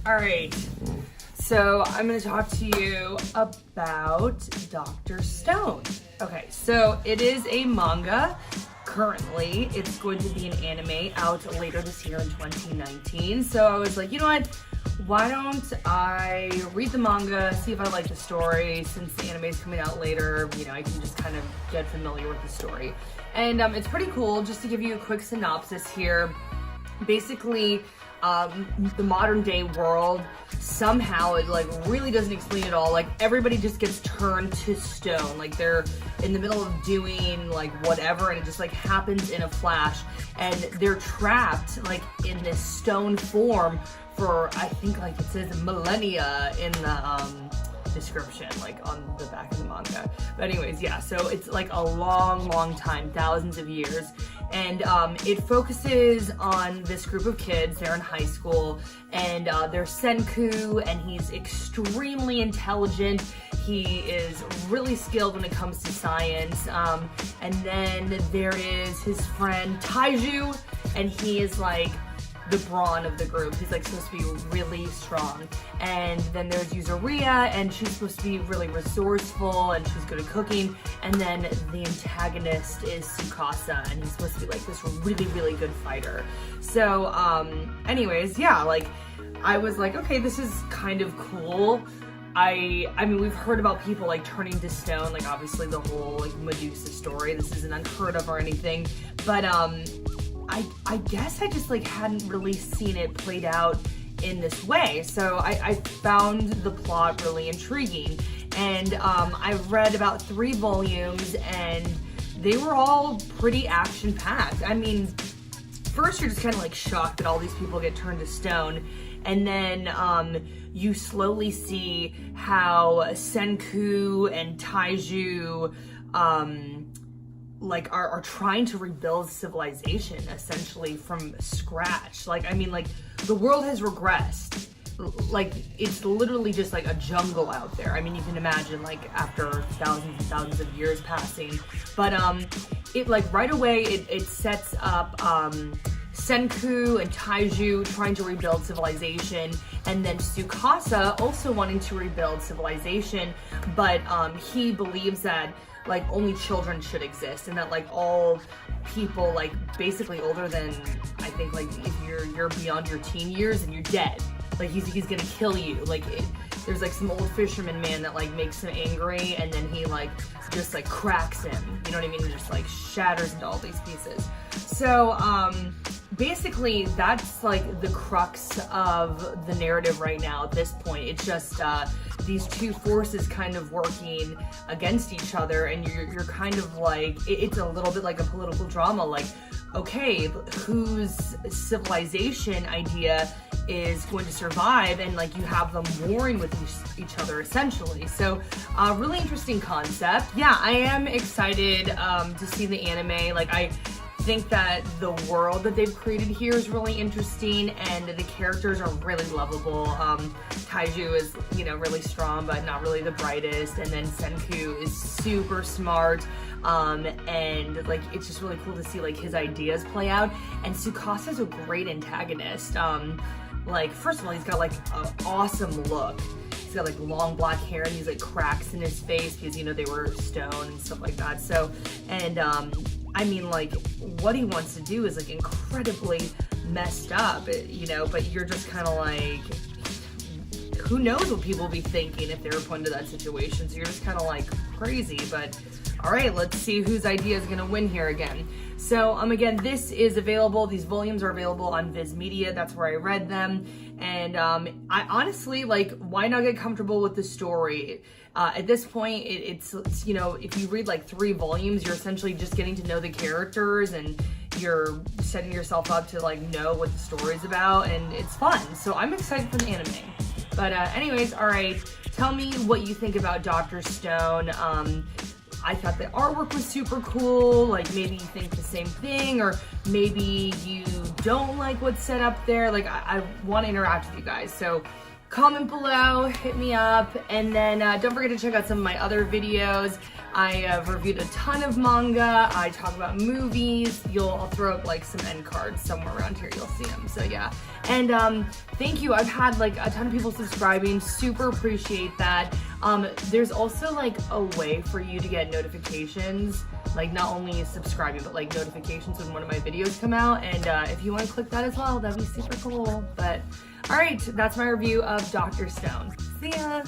All right, so I'm going to talk to you about Dr. Stone. Okay, so it is a manga. Currently, it's going to be an anime out later this year in 2019. So I was like, you know what? Why don't I read the manga, see if I like the story, since the anime is coming out later, you know, I can just kind of get familiar with the story. And it's pretty cool. Just to give you a quick synopsis here, basically, the modern day world, somehow it like really doesn't explain it all. Like everybody just gets turned to stone. Like they're in the middle of doing like whatever and it just like happens in a flash. And they're trapped like in this stone form for, I think like it says millennia in the description, like on the back of the manga. But anyways, yeah, so it's like a long time, thousands of years. And it focuses on this group of kids. They're in high school, and they're Senku, and he's extremely intelligent. He is really skilled when it comes to science. And then there is his friend Taiju, and he is like the brawn of the group. He's like supposed to be really strong. And then there's Yuzuriya, and she's supposed to be really resourceful and she's good at cooking. And then the antagonist is Tsukasa, and he's supposed to be like this really good fighter. So anyways, yeah, like I was like, okay, this is kind of cool. I mean, we've heard about people like turning to stone, like obviously the whole like Medusa story. This isn't unheard of or anything, but I guess I just like hadn't really seen it played out in this way. So I found the plot really intriguing, and I read about 3 volumes and they were all pretty action-packed. I mean, first you're just kind of like shocked that all these people get turned to stone, and then you slowly see how Senku and Taiju like are trying to rebuild civilization essentially from scratch. Like, I mean, like the world has regressed. Like it's literally just like a jungle out there. I mean, you can imagine like after thousands and thousands of years passing, but it like right away it sets up Senku and Taiju trying to rebuild civilization, and then Tsukasa also wanting to rebuild civilization, but he believes that like only children should exist, and that like all people like basically older than, I think like if you're beyond your teen years and you're dead, like he's gonna kill you. Like there's like some old fisherman man that like makes him angry, and then he like just like cracks him, you know what I mean, and just like shatters into all these pieces. So basically that's like the crux of the narrative right now at this point. It's just these two forces kind of working against each other, and you're kind of like, it's a little bit like a political drama, like, okay, whose civilization idea is going to survive, and like you have them warring with each other essentially. So really interesting concept. Yeah, I am excited to see the anime. Like I think that the world that they've created here is really interesting, and the characters are really lovable. Taiju is, you know, really strong but not really the brightest, and then Senku is super smart, and like it's just really cool to see like his ideas play out. And Tsukasa's a great antagonist. Like first of all, he's got like an awesome look. He's got like long black hair, and he's like cracks in his face because, you know, they were stone and stuff like that. So, and I mean, like, what he wants to do is like incredibly messed up, you know, but you're just kind of like, who knows what people will be thinking if they were put into that situation. So you're just kind of like crazy, but all right, let's see whose idea is going to win here again. So again, this is available. These volumes are available on Viz Media. That's where I read them. And I honestly, like, why not get comfortable with the story? At this point, it's, you know, if you read like 3 volumes, you're essentially just getting to know the characters, and you're setting yourself up to like know what the story's about, and it's fun. So I'm excited for the anime. But anyways, all right, tell me what you think about Dr. Stone. I thought the artwork was super cool. Like maybe you think the same thing, or maybe you don't like what's set up there. Like I want to interact with you guys. So comment below, hit me up, and then don't forget to check out some of my other videos. I have reviewed a ton of manga. I talk about movies. I'll throw up like some end cards somewhere around here. You'll see them. So yeah. And thank you. I've had like a ton of people subscribing. Super appreciate that. There's also like a way for you to get notifications, like not only subscribing, but like notifications when one of my videos come out. And if you want to click that as well, that'd be super cool. But all right, that's my review of Dr. Stone. See ya.